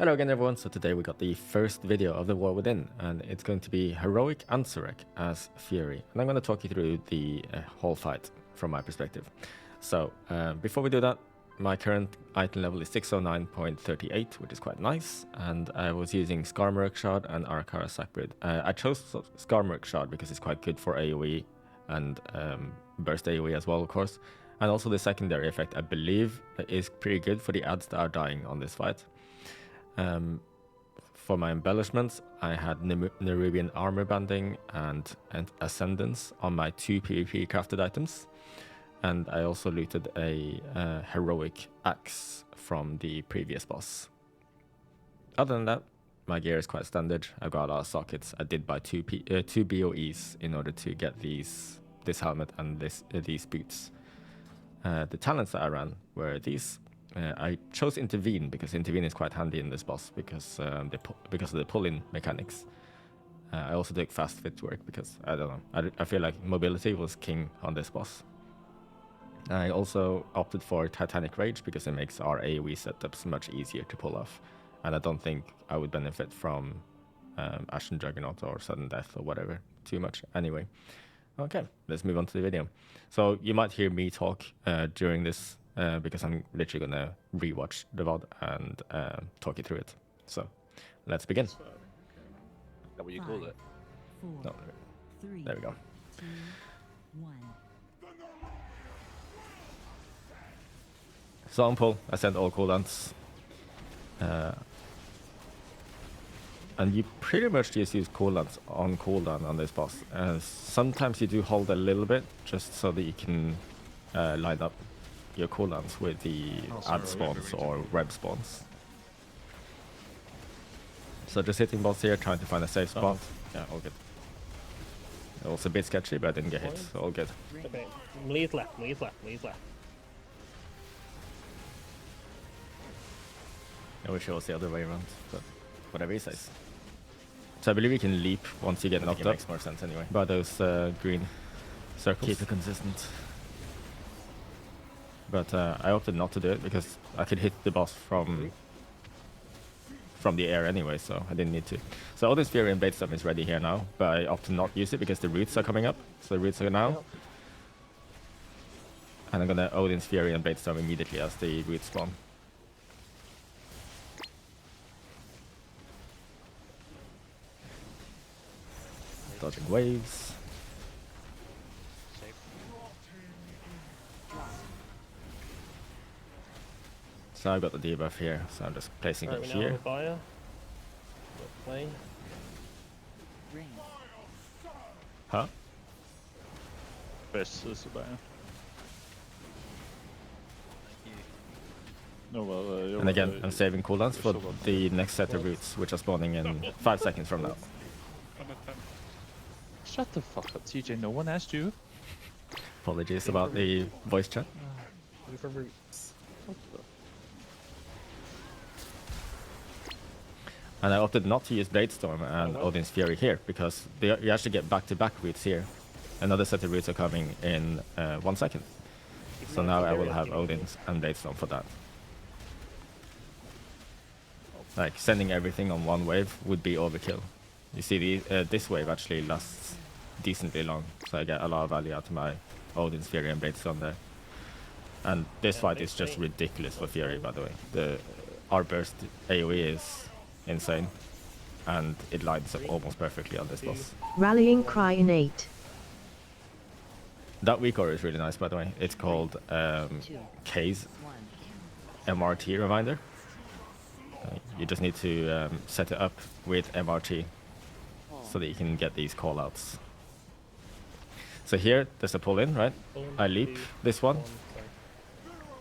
Hello again everyone, so today we got the first video of the War Within, and it's going to be Heroic Ansurek as Fury. And I'm going to talk you through the whole fight from my perspective. So, before we do that, my current item level is 609.38, which is quite nice, and I was using Skarmorak Shard and Arakara Sackbreed. I chose Skarmorak Shard because it's quite good for AoE and burst AoE as well, of course. And also the secondary effect, I believe, is pretty good for the adds that are dying on this fight. For my embellishments, I had Nerubian armor banding and Ascendance on my 2 PvP crafted items. And I also looted a heroic axe from the previous boss. Other than that, my gear is quite standard. I've got a lot of sockets. I did buy two BOEs in order to get this helmet and these boots. The talents that I ran were these. I chose Intervene because Intervene is quite handy in this boss because of the pull-in mechanics. I also took Fast Footwork because, I don't know, I feel like mobility was king on this boss. I also opted for Titanic Rage because it makes our AoE setups much easier to pull off. And I don't think I would benefit from Ashen Juggernaut or Sudden Death or whatever too much anyway. Okay, let's move on to the video. So you might hear me talk during this because I'm literally going to rewatch the VOD and talk you through it. So, let's begin. Is that what you called it? No, there we go. 2, 1. So on pull, I sent all cooldowns. And you pretty much just use cooldowns on cooldown on this boss. Sometimes you do hold a little bit just so that you can line up your cooldowns with the ad spawns or web spawns. So just hitting bots here, trying to find a safe spot. Yeah, all good. It was a bit sketchy, but I didn't get hit, so all good. Okay, lead left, lead left, lead left. I wish it was the other way around, but whatever he says. So I believe you can leap once you get knocked up. It makes more sense anyway. By those green circles. Keep it consistent. But I opted not to do it because I could hit the boss from the air anyway, so I didn't need to. So Odin's Fury and Bladestorm is ready here now, but I opted not to use it because the roots are coming up. So the roots are now. Yep. And I'm gonna Odin's Fury and Bladestorm immediately as the roots spawn. Dodging waves. So I've got the debuff here, so I'm just placing it here. Fire. Huh? Precis bara. No, well, and again, I'm saving cooldowns for the next set of roots, which are spawning in 5 seconds from now. Shut the fuck up, TJ. No one asked you. Apologies about the voice chat. For roots. And I opted not to use Bladestorm and Odin's Fury here because you actually get back-to-back roots here. Another set of roots are coming in 1 second. So now I will have Odin's and Bladestorm for that. Like, sending everything on one wave would be overkill. You see, this wave actually lasts decently long, so I get a lot of value out of my Odin's Fury and Bladestorm there. And this fight is just ridiculous for Fury, by the way. Our burst AoE is insane, and it lines up almost perfectly on this boss. Rallying Cry in 8. That weak aura is really nice, by the way. It's called K's MRT Reminder. You just need to set it up with MRT so that you can get these callouts. So here, there's a pull-in, right? I leap this one.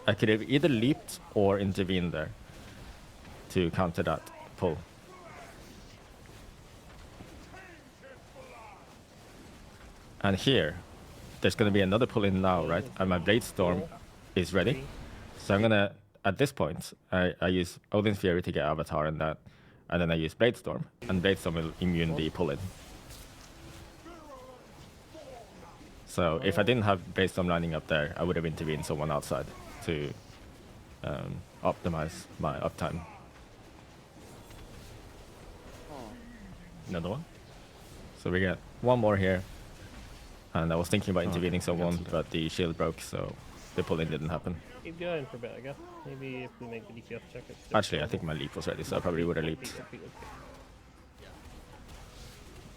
I could have either leaped or intervened there to counter that pull. And here, there's going to be another pull-in now, right? And my Bladestorm is ready. So I'm going to, at this point, I use Odin's Fury to get Avatar and that. And then I use Bladestorm, and Bladestorm will immune the pull-in. So if I didn't have Bladestorm lining up there, I would have intervened someone outside to optimize my uptime. another one. So we get one more here. And I was thinking about intervening okay, someone, cancel that. but the shield broke, so the pull-in didn't happen. Keep going for a bit, I guess. Maybe if we make the DPS check, it's still Actually, I think doable. my leap was ready, so I probably would have leaped. Repeat.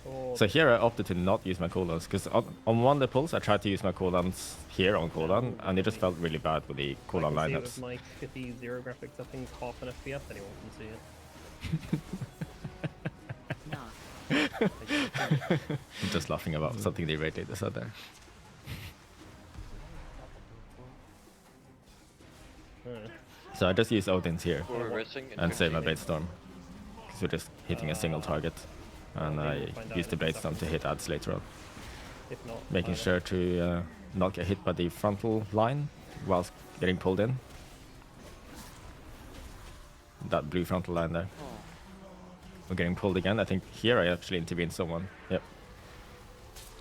Or So here I opted to not use my cooldowns, because on one of the pulls I tried to use my cooldowns here on cooldown, and it just felt really bad with the I cooldown can see it with lineups. my shitty zero graphics, I think half an FPS, anyone can see it. Knock. I'm just laughing about something the rate leader said there. Alright. So I just use Odin's here We're reversing in and save my 15. Blade Storm, because we're just hitting a single target. And maybe I we'll find out use the in a Blade Storm to second. hit ads later on, If not, making either. sure to not get hit by the frontal line whilst getting pulled in. That blue frontal line there. We're getting pulled again. I think here I actually intervened someone. Yep.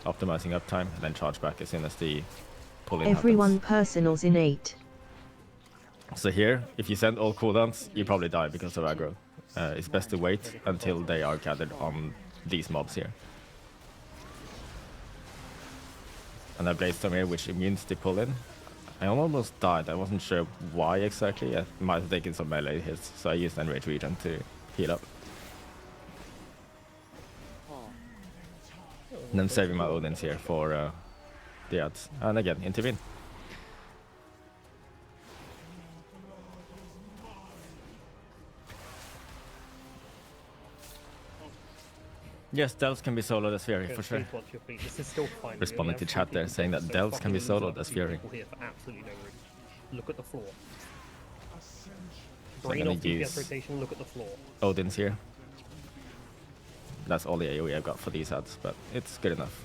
Optimizing uptime and then charge back as soon as the pull-in Everyone happens. personals in 8. So here, if you send all cooldowns, you probably die because of aggro. It's best to wait until they are gathered on these mobs here. And I Blade Storm here, which immunes the pull-in. I almost died. I wasn't sure why exactly. I might have taken some melee hits, so I used Enrage Regen to heal up. And I'm saving my Odins here for the ads. And again, intervene. Yes, Delves can be soloed as Fury, Good, for sure. please watch your feet. This is still fine. Responding We to have chat there, people saying get that so Delves can be fucking soloed up as with Fury. people here for absolutely no reason. Look at the floor. I'm Brain gonna off DPS use rotation, look at the floor. Odin's here. That's all the AoE I've got for these ads, but it's good enough.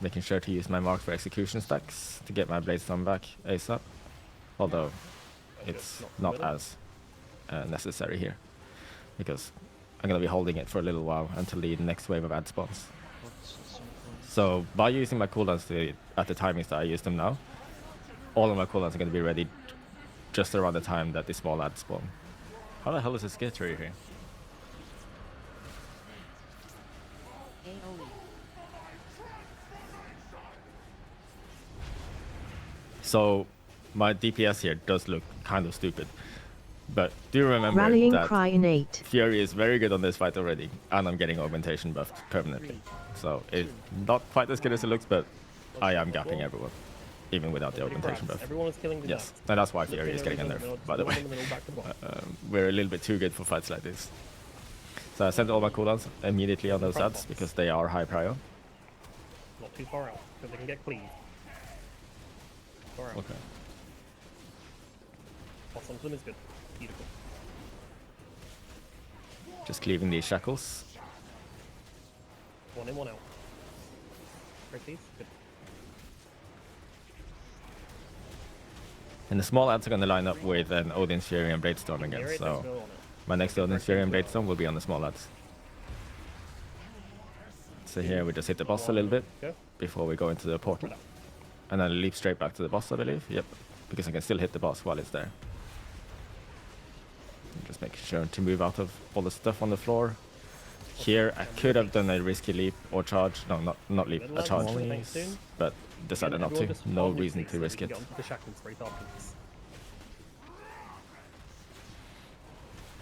Making sure to use my mark for execution stacks to get my Blade Storm back ASAP. Although it's not as necessary here, because I'm going to be holding it for a little while until the next wave of ad spawns. So by using my cooldowns at the timings that I use them now, all of my cooldowns are going to be ready just around the time that the small ads spawn. How the hell is this skittery here? AoE. So my DPS here does look kind of stupid, but do remember Rallying that cry in 8. Fury is very good on this fight already, and I'm getting augmentation buffed permanently. So it's not quite as good as it looks, but I am gapping everyone, even without the augmentation buff. Everyone is killing the Yes, dogs. and that's why Look Fury in is the getting a middle, nerf, by the way. in the middle, back to bottom. We're a little bit too good for fights like this. So I sent all my cooldowns immediately on those Front ads box. because they are high prio. Not too far out, so they can get cleaved. Far out. Okay. Bottom of them is good. Beautiful. Just cleaving these shackles. One in, one out. Break these. Good. And the small ads are going to line up with an Odin's Fury and Blade Storm again, Near it, so let's go on it. my next Odin's Fury and Blade Storm will be on the small ads. So here we just hit the boss a little bit Go. before we go into the portal. And then leap straight back to the boss, I believe. Yep, because I can still hit the boss while it's there. Just making sure to move out of all the stuff on the floor. Here I could have done a risky leap or charge. No, not leap, a charge. But decided not to. No reason to risk it. Get onto the shackles right afterwards.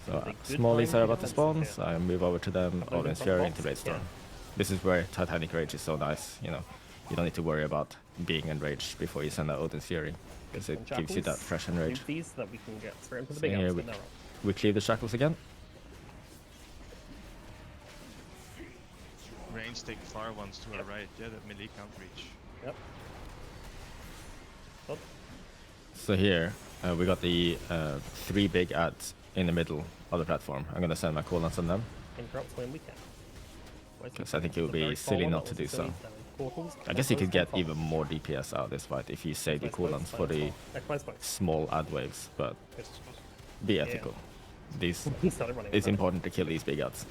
So Take good smallies time are to about to get spawn, answers so I move over to them, Couple of Odin's in front Fury box, into Blade Storm. yeah. This is where Titanic Rage is so nice, you know. You don't need to worry about being enraged before you send out Odin's Fury, because it On gives you that shackles, fresh enrage. Move these so that we can get straight into the So big here outs we- when they're up. We cleave the shackles again. Range take far ones to our right, yeah, that melee can't reach. Yep. Up. So here we got the 3 big ads in the middle of the platform. I'm gonna send my cooldowns on them. Interrupts when we can. Where's Because the- I think it would the very be far silly one, not that to was do the silly so. down. Portals, I guess you could get close, even more DPS out of this fight if you save the close, cooldowns close, for the close, close. small ad waves, but Good. be ethical. These He started running. It's around. important to kill these big ads.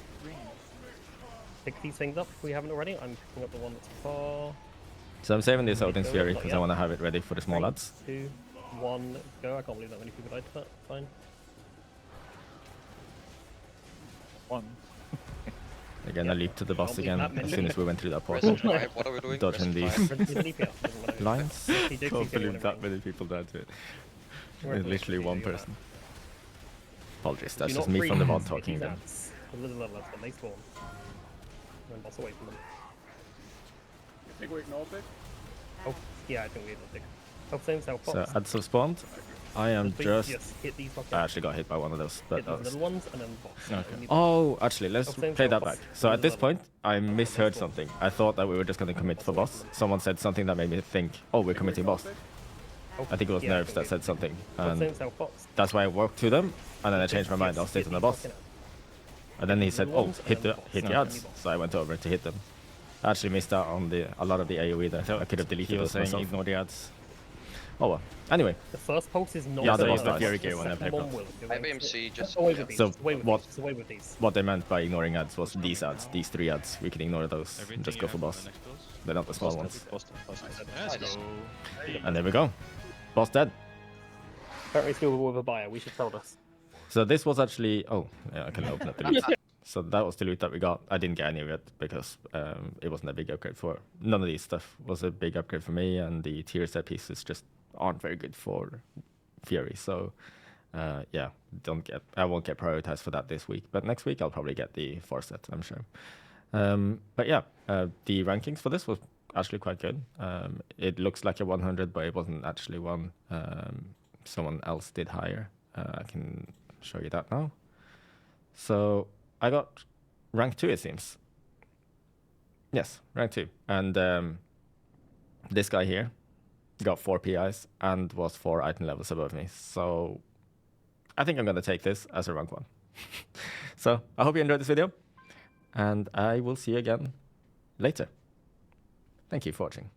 Pick these things up if we haven't already. I'm picking up the one that's far. So I'm saving this Odin's Go, Fury not because I yet. want to have it ready for the small 3, ads. 2, 1, go. I can't believe that many people died to that. Fine. One. Again, I leaped to the boss Can't again believe that as soon as we went through that Rest portal. five. What are we doing? Dodging Rest these five. lines. He did Can't keep doing believe that whatever. many people died to it. We're It's literally able to one do that. person. Apologies, Do that's not just me free from the VOD hit talking these again. ants. The little levels when they spawn. And then boss away from them. You think we ignored it? Oh, yeah, I think we did. Help same self So box. ads have spawned. I am just... hit these buckets. I actually got hit by one of those, but hit that those was... little ones and then box. Okay. Oh, actually, let's Oh, same play that boss. back. So at this Level. point, I misheard something. I thought that we were just going to commit for boss. Someone said something that made me think, oh, we're committing boss. Oh, I think it was yeah, Nerves think that we said did. something. Help same And self box. that's why I walked to them, and then I changed my mind. I'll sit on the boss. And then he said, oh, hit the ads. So I went over to hit them. I actually missed out on a lot of the AoE that I thought I could have deleted. He was those saying myself. ignore the ads. Oh well. Anyway, The first pulse is not Yeah, the saying boss that. died. Fury The gave one second every one pulse. will. IBMC just. Away with these. So just away with what- these. Just away with these. what they meant by ignoring ads was these ads, these 3 ads. We can ignore those and Everything just you go for have on boss. the next pulse. They're not the small ones. Let's Nice. go. And there we go. Boss dead. Apparently still with a buyer. We should tell this. So this was actually... Oh, yeah, I can open up the loot. So that was the loot that we got. I didn't get any of it because it wasn't a big upgrade for... None of these stuff was a big upgrade for me, and the tier set pieces just aren't very good for Fury. So yeah, I won't get prioritized for that this week. But next week I'll probably get the 4 set, I'm sure. But yeah, the rankings for this was actually quite good. It looks like a 100, but it wasn't actually one. Someone else did higher. I can show you that now. So I got rank 2, it seems. Yes, rank 2. And this guy here got 4 PIs and was 4 item levels above me. So I think I'm going to take this as a rank 1. So I hope you enjoyed this video, and I will see you again later. Thank you for watching.